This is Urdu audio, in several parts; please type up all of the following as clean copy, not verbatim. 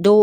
2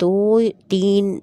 2-3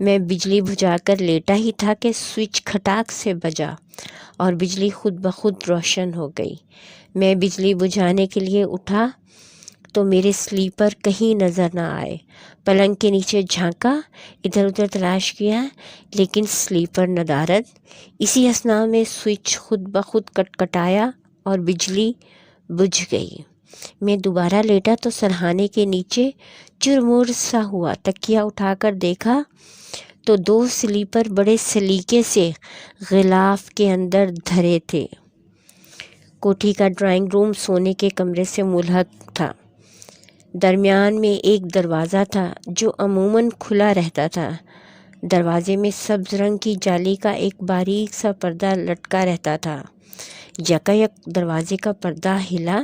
میں بجلی بجھا کر لیٹا ہی تھا کہ سوئچ کھٹاک سے بجا اور بجلی خود بخود روشن ہو گئی۔ میں بجلی بجھانے کے لیے اٹھا تو میرے سلیپر کہیں نظر نہ آئے۔ پلنگ کے نیچے جھانکا، ادھر ادھر تلاش کیا، لیکن سلیپر ندارد۔ اسی اثناء میں سوئچ خود بخود کٹکھٹایا اور بجلی بجھ گئی۔ میں دوبارہ لیٹا تو سرہانے کے نیچے چرمور سا ہوا۔ تکیہ اٹھا کر دیکھا تو 2 سلیپر بڑے سلیقے سے غلاف کے اندر دھرے تھے۔ کوٹھی کا ڈرائنگ روم سونے کے کمرے سے ملحق تھا۔ درمیان میں ایک دروازہ تھا جو عموماً کھلا رہتا تھا۔ دروازے میں سبز رنگ کی جالی کا ایک باریک سا پردہ لٹکا رہتا تھا۔ یکایک دروازے کا پردہ ہلا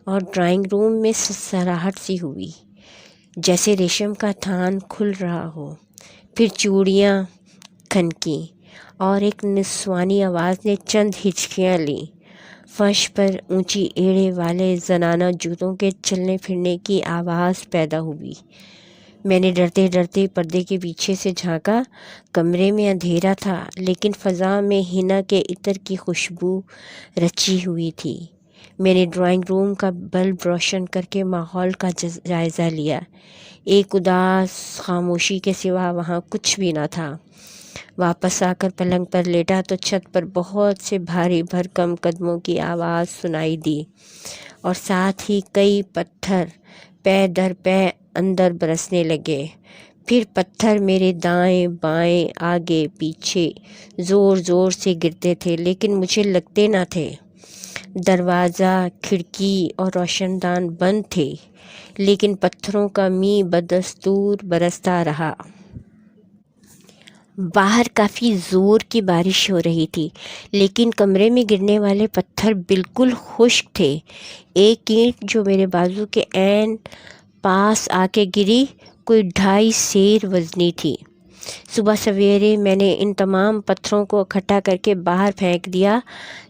اور ڈرائنگ روم میں سرسراہٹ سی ہوئی، جیسے ریشم کا تھان کھل رہا ہو۔ پھر چوڑیاں کھنکیں اور ایک نسوانی آواز نے چند ہچکیاں لیں۔ فرش پر اونچی ایڑے والے زنانہ جوتوں کے چلنے پھرنے کی آواز پیدا ہوئی۔ میں نے ڈرتے ڈرتے پردے کے پیچھے سے جھانکا۔ کمرے میں اندھیرا تھا، لیکن فضا میں حنا کے عطر کی خوشبو رچی ہوئی تھی۔ میں نے ڈرائنگ روم کا بلب روشن کر کے ماحول کا جائزہ لیا۔ ایک اداس خاموشی کے سوا وہاں کچھ بھی نہ تھا۔ واپس آ کر پلنگ پر لیٹا تو چھت پر بہت سے بھاری بھرکم قدموں کی آواز سنائی دی اور ساتھ ہی کئی پتھر پے در پے اندر برسنے لگے۔ پھر پتھر میرے دائیں بائیں آگے پیچھے زور زور سے گرتے تھے، لیکن مجھے لگتے نہ تھے۔ دروازہ، کھڑکی اور روشن دان بند تھے، لیکن پتھروں کا می بدستور برستا رہا۔ باہر کافی زور کی بارش ہو رہی تھی، لیکن کمرے میں گرنے والے پتھر بالکل خشک تھے۔ ایک اینٹ جو میرے بازو کے عین پاس آ کے گری کوئی 2.5 سیر وزنی تھی۔ صبح سویرے میں نے ان تمام پتھروں کو اکٹھا کر کے باہر پھینک دیا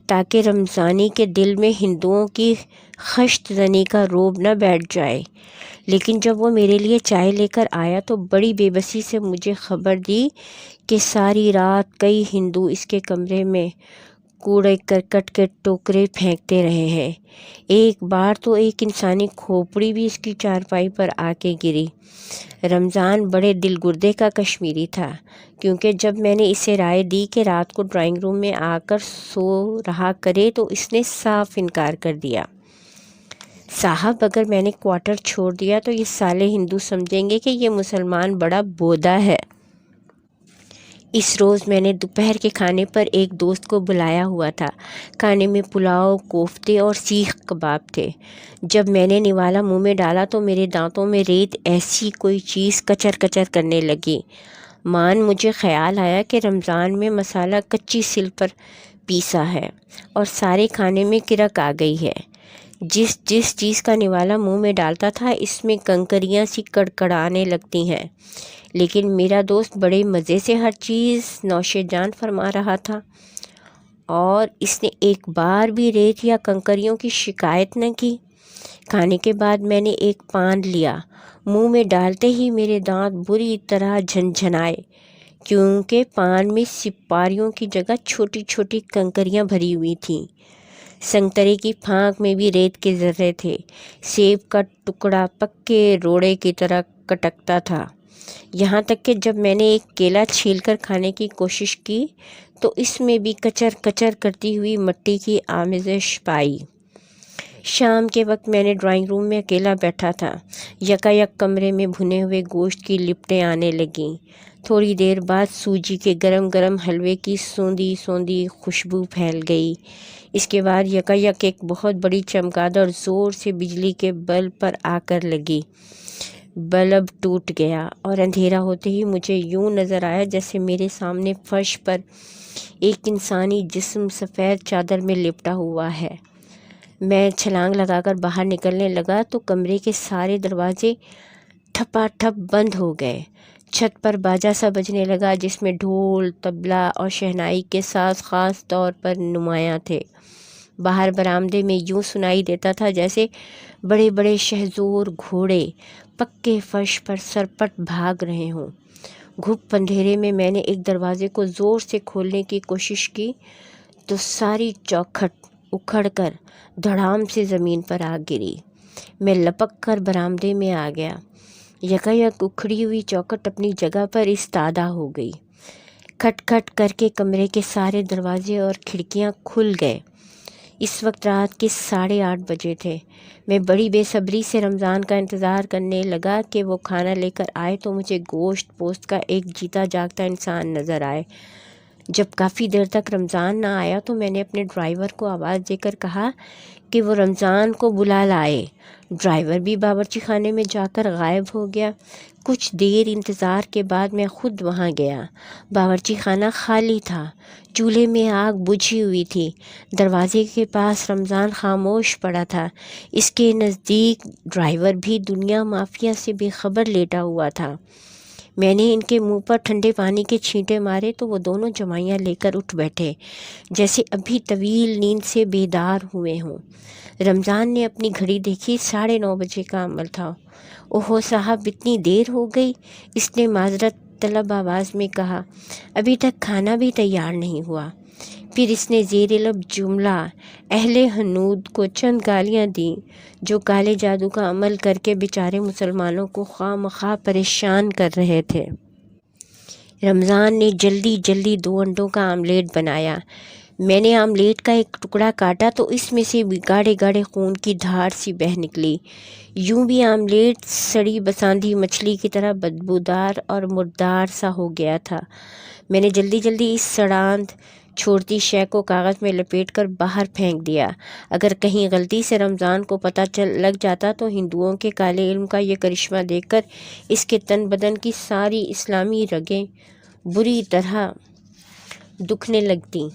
تاکہ رمضانی کے دل میں ہندوؤں کی خشت زنی کا رعب نہ بیٹھ جائے۔ لیکن جب وہ میرے لیے چائے لے کر آیا تو بڑی بے بسی سے مجھے خبر دی کہ ساری رات کئی ہندو اس کے کمرے میں کوڑے کرکٹ کے ٹوکرے پھینکتے رہے ہیں۔ ایک بار تو ایک انسانی کھوپڑی بھی اس کی چارپائی پر آ کے گری۔ رمضان بڑے دل گردے کا کشمیری تھا، کیونکہ جب میں نے اسے رائے دی کہ رات کو ڈرائنگ روم میں آ کر سو رہا کرے تو اس نے صاف انکار کر دیا۔ صاحب، اگر میں نے کوارٹر چھوڑ دیا تو یہ سالے ہندو سمجھیں گے کہ یہ مسلمان بڑا بودا ہے۔ اس روز میں نے دوپہر کے کھانے پر ایک دوست کو بلایا ہوا تھا۔ کھانے میں پلاؤ، کوفتے اور سیخ کباب تھے۔ جب میں نے نوالا منہ میں ڈالا تو میرے دانتوں میں ریت ایسی کوئی چیز کچر کچر کرنے لگی۔ مجھے خیال آیا کہ رمضان میں مسالہ کچی سل پر پیسا ہے اور سارے کھانے میں کرک آ گئی ہے۔ جس چیز کا نوالا منہ میں ڈالتا تھا اس میں کنکریاں سی کڑکڑانے لگتی ہیں، لیکن میرا دوست بڑے مزے سے ہر چیز نوش جان فرما رہا تھا اور اس نے ایک بار بھی ریت یا کنکریوں کی شکایت نہ کی۔ کھانے کے بعد میں نے ایک پان لیا۔ منہ میں ڈالتے ہی میرے دانت بری طرح جھنجھنائے، کیونکہ پان میں سپاریوں کی جگہ چھوٹی چھوٹی کنکریاں بھری ہوئی تھیں۔ سنگترے کی پھانک میں بھی ریت کے ذرے تھے۔ سیب کا ٹکڑا پکے روڑے کی طرح کٹکتا تھا، یہاں تک کہ جب میں نے ایک کیلا چھیل کر کھانے کی کوشش کی تو اس میں بھی کچر کچر کرتی ہوئی مٹی کی آمیزش پائی۔ شام کے وقت میں نے ڈرائنگ روم میں اکیلا بیٹھا تھا۔ یکایک کمرے میں بھنے ہوئے گوشت کی لپٹیں آنے لگیں۔ تھوڑی دیر بعد سوجی کے گرم گرم حلوے کی سوندھی سوندھی خوشبو پھیل گئی۔ اس کے بعد یکایک ایک بہت بڑی چمگادڑ زور سے بجلی کے بلب پر آ کر لگی۔ بلب ٹوٹ گیا اور اندھیرا ہوتے ہی مجھے یوں نظر آیا جیسے میرے سامنے فرش پر ایک انسانی جسم سفید چادر میں لپٹا ہوا ہے۔ میں چھلانگ لگا کر باہر نکلنے لگا تو کمرے کے سارے دروازے ٹھپا ٹھپ بند ہو گئے۔ چھت پر باجا سا بجنے لگا جس میں ڈھول، طبلہ اور شہنائی کے ساز خاص طور پر نمایاں تھے۔ باہر برآمدے میں یوں سنائی دیتا تھا جیسے بڑے بڑے شہزور گھوڑے پکے فرش پر سرپٹ بھاگ رہے ہوں۔ گھپ اندھیرے میں نے ایک دروازے کو زور سے کھولنے کی کوشش کی تو ساری چوکھٹ اکھڑ کر دھڑام سے زمین پر آ گری۔ میں لپک کر برآمدے میں آ گیا۔ یکایک اکھڑی ہوئی چوکھٹ اپنی جگہ پر استادہ ہو گئی۔ کھٹ کھٹ کر کے کمرے کے سارے دروازے اور کھڑکیاں کھل گئے۔ اس وقت رات کے 8:30 بجے تھے۔ میں بڑی بے صبری سے رمضان کا انتظار کرنے لگا کہ وہ کھانا لے کر آئے تو مجھے گوشت پوست کا ایک جیتا جاگتا انسان نظر آئے۔ جب کافی دیر تک رمضان نہ آیا تو میں نے اپنے ڈرائیور کو آواز دے کر کہا کہ وہ رمضان کو بلا لائے۔ ڈرائیور بھی باورچی خانے میں جا کر غائب ہو گیا۔ کچھ دیر انتظار کے بعد میں خود وہاں گیا۔ باورچی خانہ خالی تھا۔ چولہے میں آگ بجھی ہوئی تھی۔ دروازے کے پاس رمضان خاموش پڑا تھا۔ اس کے نزدیک ڈرائیور بھی دنیا مافیا سے بے خبر لیٹا ہوا تھا۔ میں نے ان کے منہ پر ٹھنڈے پانی کے چھینٹے مارے تو وہ دونوں جمائیاں لے کر اٹھ بیٹھے، جیسے ابھی طویل نیند سے بیدار ہوئے ہوں۔ رمضان نے اپنی گھڑی دیکھی، 9:30 بجے کا عمل تھا۔ اوہو صاحب، اتنی دیر ہو گئی، اس نے معذرت طلب آواز میں کہا۔ ابھی تک کھانا بھی تیار نہیں ہوا۔ پھر اس نے زیر لب جملہ اہل ہنود کو چند گالیاں دیں جو کالے جادو کا عمل کر کے بیچارے مسلمانوں کو خواہ مخواہ پریشان کر رہے تھے۔ رمضان نے جلدی جلدی 2 انڈوں کا آملیٹ بنایا۔ میں نے آملیٹ کا ایک ٹکڑا کاٹا تو اس میں سے گاڑھے گاڑھے خون کی دھار سی بہہ نکلی۔ یوں بھی آملیٹ سڑی بساندھی مچھلی کی طرح بدبودار اور مردار سا ہو گیا تھا۔ میں نے جلدی جلدی اس سڑاند چھوڑتی شے کو کاغذ میں لپیٹ کر باہر پھینک دیا۔ اگر کہیں غلطی سے رمضان کو پتہ لگ جاتا تو ہندوؤں کے کالے علم کا یہ کرشمہ دیکھ کر اس کے تن بدن کی ساری اسلامی رگیں بری طرح دکھنے لگتیں۔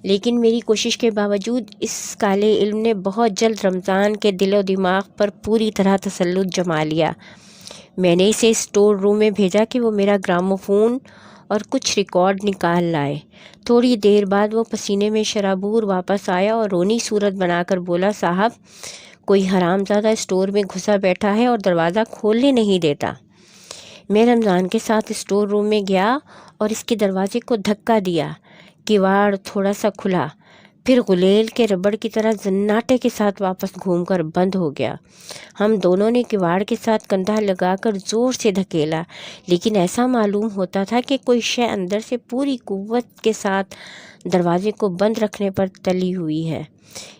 لیکن میری کوشش کے باوجود اس کالے علم نے بہت جلد رمضان کے دل و دماغ پر پوری طرح تسلط جما لیا۔ میں نے اسے اسٹور روم میں بھیجا کہ وہ میرا گراموفون اور کچھ ریکارڈ نکال لائے۔ تھوڑی دیر بعد وہ پسینے میں شرابور واپس آیا اور رونی صورت بنا کر بولا، صاحب، کوئی حرام زادہ اسٹور میں گھسا بیٹھا ہے اور دروازہ کھولنے نہیں دیتا۔ میں رمضان کے ساتھ اسٹور روم میں گیا اور اس کے دروازے کو دھکا دیا۔ کواڑ تھوڑا سا کھلا، پھر غلیل کے ربڑ کی طرح زناٹے کے ساتھ واپس گھوم کر بند ہو گیا۔ ہم دونوں نے کواڑ کے ساتھ کندھا لگا کر زور سے دھکیلا، لیکن ایسا معلوم ہوتا تھا کہ کوئی شے اندر سے پوری قوت کے ساتھ دروازے کو بند رکھنے پر تلی ہوئی ہے۔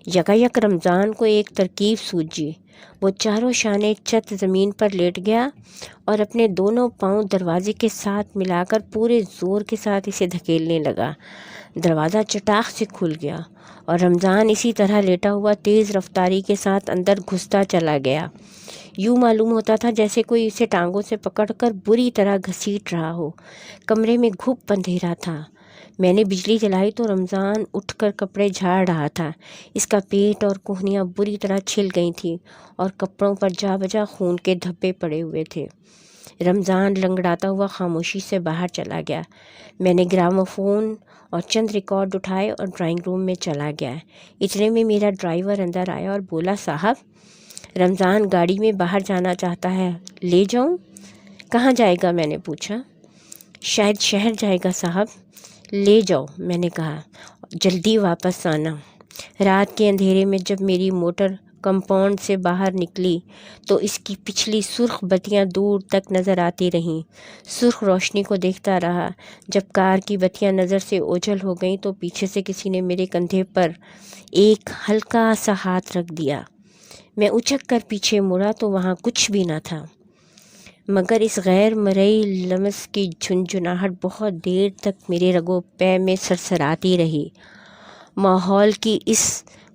یکایک رمضان کو ایک ترکیب سوجھی۔ وہ چاروں شانے چت زمین پر لیٹ گیا اور اپنے دونوں پاؤں دروازے کے ساتھ ملا کر پورے زور کے ساتھ اسے دھکیلنے لگا۔ دروازہ چٹاخ سے کھل گیا اور رمضان اسی طرح لیٹا ہوا تیز رفتاری کے ساتھ اندر گھستا چلا گیا۔ یوں معلوم ہوتا تھا جیسے کوئی اسے ٹانگوں سے پکڑ کر بری طرح گھسیٹ رہا ہو۔ کمرے میں گھپ اندھیرا تھا۔ میں نے بجلی جلائی تو رمضان اٹھ کر کپڑے جھاڑ رہا تھا۔ اس کا پیٹ اور کوہنیاں بری طرح چھل گئی تھیں اور کپڑوں پر جا بجا خون کے دھبے پڑے ہوئے تھے۔ رمضان لنگڑاتا ہوا خاموشی سے باہر چلا گیا۔ میں نے گراموفون اور چند ریکارڈ اٹھائے اور ڈرائنگ روم میں چلا گیا۔ اتنے میں میرا ڈرائیور اندر آیا اور بولا، صاحب، رمضان گاڑی میں باہر جانا چاہتا ہے، لے جاؤں؟ کہاں جائے گا؟ میں نے پوچھا۔ شاید شہر جائے گا صاحب۔ لے جاؤ، میں نے کہا، جلدی واپس آنا۔ رات کے اندھیرے میں جب میری موٹر کمپاؤنڈ سے باہر نکلی تو اس کی پچھلی سرخ بتیاں دور تک نظر آتی رہیں۔ سرخ روشنی کو دیکھتا رہا۔ جب کار کی بتیاں نظر سے اوجھل ہو گئیں تو پیچھے سے کسی نے میرے کندھے پر ایک ہلکا سا ہاتھ رکھ دیا۔ میں اچک کر پیچھے مڑا تو وہاں کچھ بھی نہ تھا مگر اس غیر مرئی لمس کی جھنجھناہٹ بہت دیر تک میرے رگو پے میں سرسراتی رہی۔ ماحول کی اس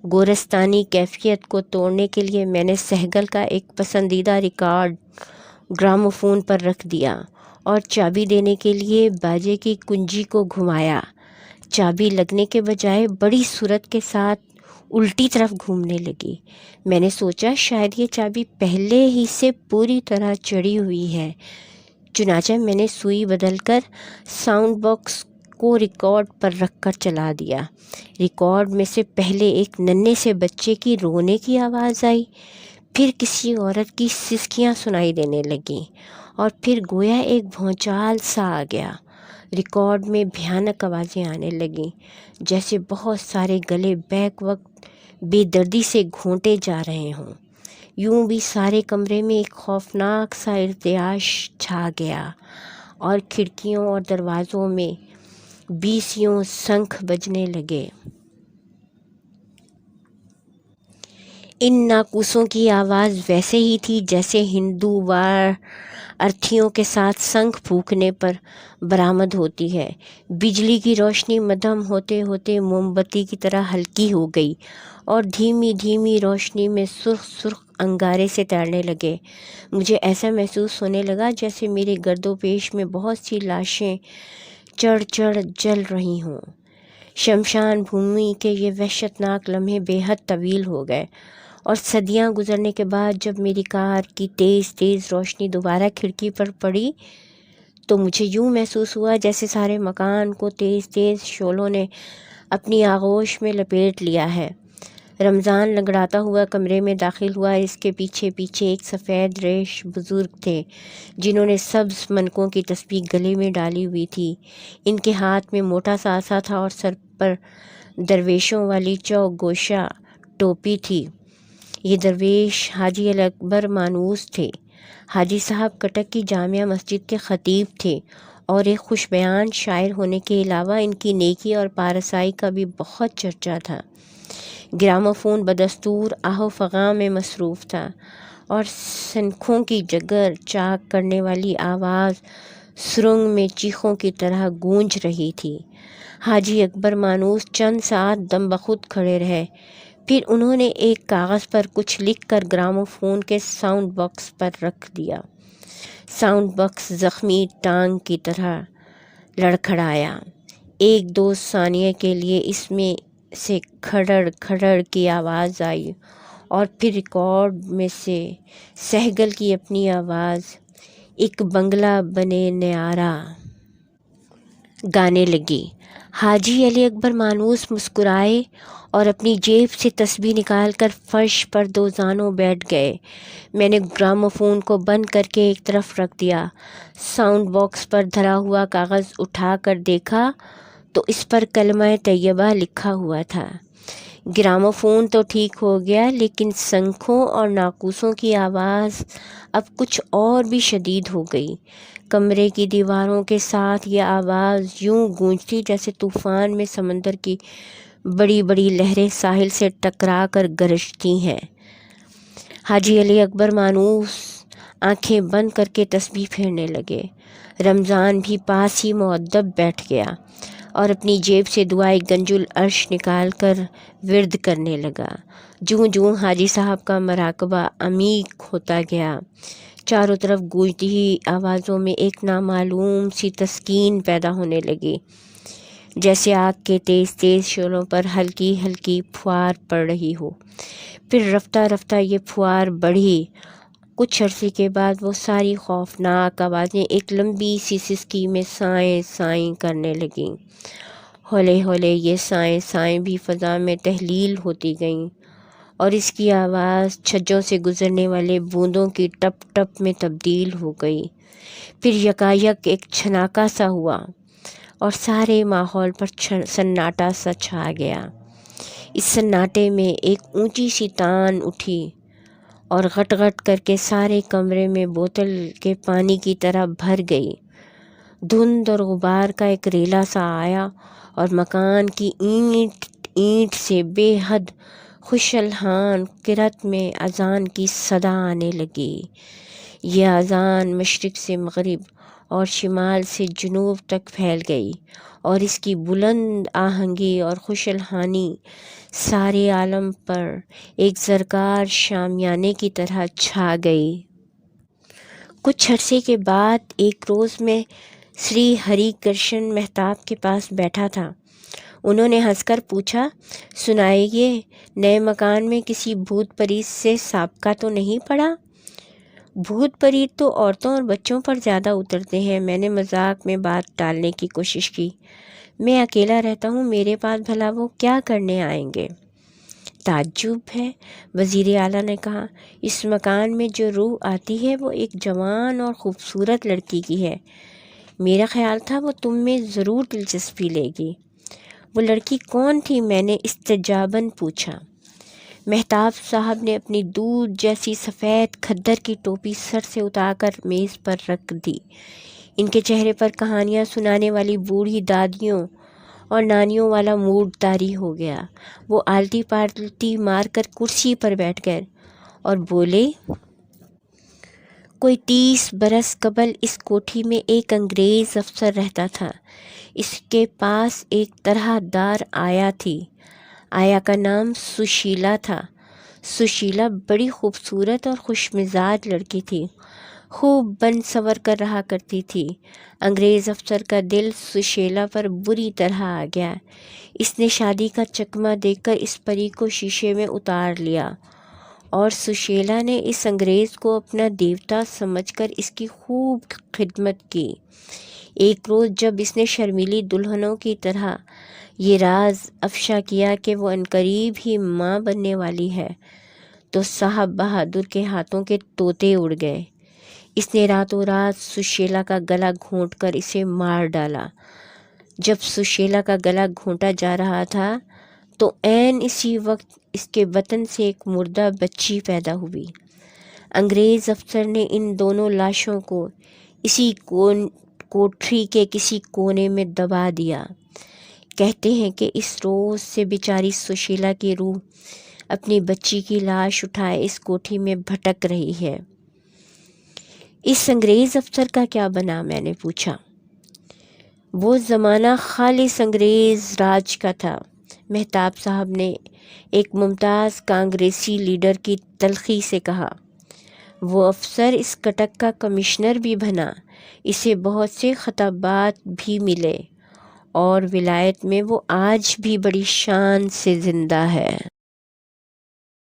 گورستانی کیفیت کو توڑنے کے لیے میں نے سہگل کا ایک پسندیدہ ریکارڈ گراموفون پر رکھ دیا اور چابی دینے کے لیے باجے کی کنجی کو گھمایا۔ چابی لگنے کے بجائے بڑی سرعت کے ساتھ الٹی طرف گھومنے لگی۔ میں نے سوچا شاید یہ چابی پہلے ہی سے پوری طرح چڑھی ہوئی ہے۔ چنانچہ میں نے سوئی بدل کر ساؤنڈ باکس کو ریکارڈ پر رکھ کر چلا دیا۔ ریکارڈ میں سے پہلے ایک ننھے سے بچے کی رونے کی آواز آئی، پھر کسی عورت کی سسکیاں سنائی دینے لگیں اور پھر گویا ایک بھونچال سا آ گیا۔ ریکارڈ میں بھیانک آوازیں آنے لگیں، جیسے بہت سارے گلے بیک وقت بے دردی سے گھونٹے جا رہے ہوں۔ یوں بھی سارے کمرے میں ایک خوفناک سا ارتعاش چھا گیا، اور کھڑکیوں اور دروازوں میں بیسیوں شنکھ بجنے لگے۔ ان ناقوسوں کی آواز ویسے ہی تھی جیسے ہندو وار ارتھیوں کے ساتھ شنکھ پھونکنے پر برآمد ہوتی ہے۔ بجلی کی روشنی مدھم ہوتے ہوتے موم بتی کی طرح ہلکی ہو گئی، اور دھیمی دھیمی روشنی میں سرخ سرخ انگارے سے تیرنے لگے۔ مجھے ایسا محسوس ہونے لگا جیسے میرے گرد و پیش میں بہت سی لاشیں چڑھ چڑھ جل رہی ہوں۔ شمشان بھومی کے یہ وحشتناک لمحے بے حد طویل ہو گئے، اور صدیاں گزرنے کے بعد جب میری کار کی تیز تیز روشنی دوبارہ کھڑکی پر پڑی تو مجھے یوں محسوس ہوا جیسے سارے مکان کو تیز تیز شعلوں نے اپنی آغوش میں لپیٹ لیا ہے۔ رمضان لنگڑاتا ہوا کمرے میں داخل ہوا۔ اس کے پیچھے پیچھے ایک سفید ریش بزرگ تھے جنہوں نے سبز منکوں کی تسبیح گلے میں ڈالی ہوئی تھی۔ ان کے ہاتھ میں موٹا سا عصا تھا اور سر پر درویشوں والی چوک گوشہ ٹوپی تھی۔ یہ درویش حاجی علی اکبر مانوس تھے۔ حاجی صاحب کٹک کی جامع مسجد کے خطیب تھے، اور ایک خوش بیان شاعر ہونے کے علاوہ ان کی نیکی اور پارسائی کا بھی بہت چرچا تھا۔ گراموفون بدستور آہ و فغاں میں مصروف تھا، اور شنکھوں کی جگر چاک کرنے والی آواز سرنگ میں چیخوں کی طرح گونج رہی تھی۔ حاجی اکبر مانوس چند ساعت دم بخود کھڑے رہے، پھر انہوں نے ایک کاغذ پر کچھ لکھ کر گراموفون کے ساؤنڈ باکس پر رکھ دیا۔ ساؤنڈ باکس زخمی ٹانگ کی طرح لڑکھڑایا۔ ایک دو ثانیے کے لیے اس میں سے کھڑڑ کھڑڑ کی آواز آئی، اور پھر ریکارڈ میں سے سہگل کی اپنی آواز ایک بنگلہ بنے نیارا گانے لگی۔ حاجی علی اکبر مانوس مسکرائے اور اپنی جیب سے تسبیح نکال کر فرش پر دو زانوں بیٹھ گئے۔ میں نے گراموفون کو بند کر کے ایک طرف رکھ دیا۔ ساؤنڈ باکس پر دھرا ہوا کاغذ اٹھا کر دیکھا تو اس پر کلمہ طیبہ لکھا ہوا تھا۔ گراموفون تو ٹھیک ہو گیا، لیکن شنکھوں اور ناقوسوں کی آواز اب کچھ اور بھی شدید ہو گئی۔ کمرے کی دیواروں کے ساتھ یہ آواز یوں گونجتی جیسے طوفان میں سمندر کی بڑی بڑی لہریں ساحل سے ٹکرا کر گرجتی ہیں۔ حاجی علی اکبر مانوس آنکھیں بند کر کے تسبیح پھیرنے لگے۔ رمضان بھی پاس ہی مؤدب بیٹھ گیا اور اپنی جیب سے دعائے گنج العرش نکال کر ورد کرنے لگا۔ جوں جوں حاجی صاحب کا مراقبہ عمیق ہوتا گیا، چاروں طرف گونجتی ہوئی آوازوں میں ایک نامعلوم سی تسکین پیدا ہونے لگی، جیسے آگ کے تیز تیز شعلوں پر ہلکی ہلکی پھوار پڑ رہی ہو۔ پھر رفتہ رفتہ یہ پھوار بڑھی۔ کچھ عرصے کے بعد وہ ساری خوفناک آوازیں ایک لمبی سی سسکی میں سائیں سائیں کرنے لگیں۔ ہولے ہولے یہ سائیں سائیں بھی فضا میں تحلیل ہوتی گئیں، اور اس کی آواز چھجوں سے گزرنے والے بوندوں کی ٹپ ٹپ میں تبدیل ہو گئی۔ پھر یکایک ایک چھناکا سا ہوا، اور سارے ماحول پر سناٹا سا چھا گیا۔ اس سناٹے میں ایک اونچی سی تان اٹھی اور غٹ غٹ کر کے سارے کمرے میں بوتل کے پانی کی طرح بھر گئی۔ دھند اور غبار کا ایک ریلا سا آیا، اور مکان کی اینٹ اینٹ سے بے حد خوش الحان قرأت میں اذان کی صدا آنے لگی۔ یہ اذان مشرق سے مغرب اور شمال سے جنوب تک پھیل گئی، اور اس کی بلند آہنگی اور خوش الحانی سارے عالم پر ایک زرکار شامیانے کی طرح چھا گئی۔ کچھ عرصے کے بعد ایک روز میں سری ہری کرشن مہتاب کے پاس بیٹھا تھا۔ انہوں نے ہنس کر پوچھا، سنائیے، نئے مکان میں کسی بھوت پریت سے سابقہ تو نہیں پڑا؟ بھوت پریت تو عورتوں اور بچوں پر زیادہ اترتے ہیں۔ میں نے مذاق میں بات ٹالنے کی کوشش کی۔ میں اکیلا رہتا ہوں، میرے پاس بھلا وہ کیا کرنے آئیں گے؟ تعجب ہے، وزیر اعلیٰ نے کہا۔ اس مکان میں جو روح آتی ہے وہ ایک جوان اور خوبصورت لڑکی کی ہے۔ میرا خیال تھا وہ تم میں ضرور دلچسپی لے گی۔ وہ لڑکی کون تھی؟ میں نے استجاباً پوچھا۔ مہتاب صاحب نے اپنی دودھ جیسی سفید کھدر کی ٹوپی سر سے اتار کر میز پر رکھ دی۔ ان کے چہرے پر کہانیاں سنانے والی بوڑھی دادیوں اور نانیوں والا موڈ طاری ہو گیا۔ وہ آلتی پالتی مار کر کرسی پر بیٹھ گئے اور بولے، کوئی 30 برس قبل اس کوٹھی میں ایک انگریز افسر رہتا تھا۔ اس کے پاس ایک طرح دار آیا تھی۔ آیا کا نام سشیلا تھا۔ سشیلا بڑی خوبصورت اور خوش مزاج لڑکی تھی، خوب بن سنور کر رہا کرتی تھی۔ انگریز افسر کا دل سشیلا پر بری طرح آ گیا۔ اس نے شادی کا چکمہ دیکھ کر اس پری کو شیشے میں اتار لیا اور سشیلا نے اس انگریز کو اپنا دیوتا سمجھ کر اس کی خوب خدمت کی۔ ایک روز جب اس نے شرمیلی دلہنوں کی طرح یہ راز افشا کیا کہ وہ عنقریب ہی ماں بننے والی ہے تو صاحب بہادر کے ہاتھوں کے طوطے اڑ گئے۔ اس نے راتوں رات سشیلا کا گلا گھونٹ کر اسے مار ڈالا۔ جب سشیلا کا گلا گھونٹا جا رہا تھا تو عین اسی وقت اس کے بطن سے ایک مردہ بچی پیدا ہوئی۔ انگریز افسر نے ان دونوں لاشوں کو اسی کوٹھی کے کسی کونے میں دبا دیا۔ کہتے ہیں کہ اس روز سے بیچاری سشیلا کی روح اپنی بچی کی لاش اٹھائے اس کوٹھی میں بھٹک رہی ہے۔ اس انگریز افسر کا کیا بنا؟ میں نے پوچھا۔ وہ زمانہ خالص انگریز راج کا تھا، مہتاب صاحب نے ایک ممتاز کانگریسی لیڈر کی تلخی سے کہا۔ وہ افسر اس کٹک کا کمشنر بھی بنا، اسے بہت سے خطابات بھی ملے اور ولایت میں وہ آج بھی بڑی شان سے زندہ ہے۔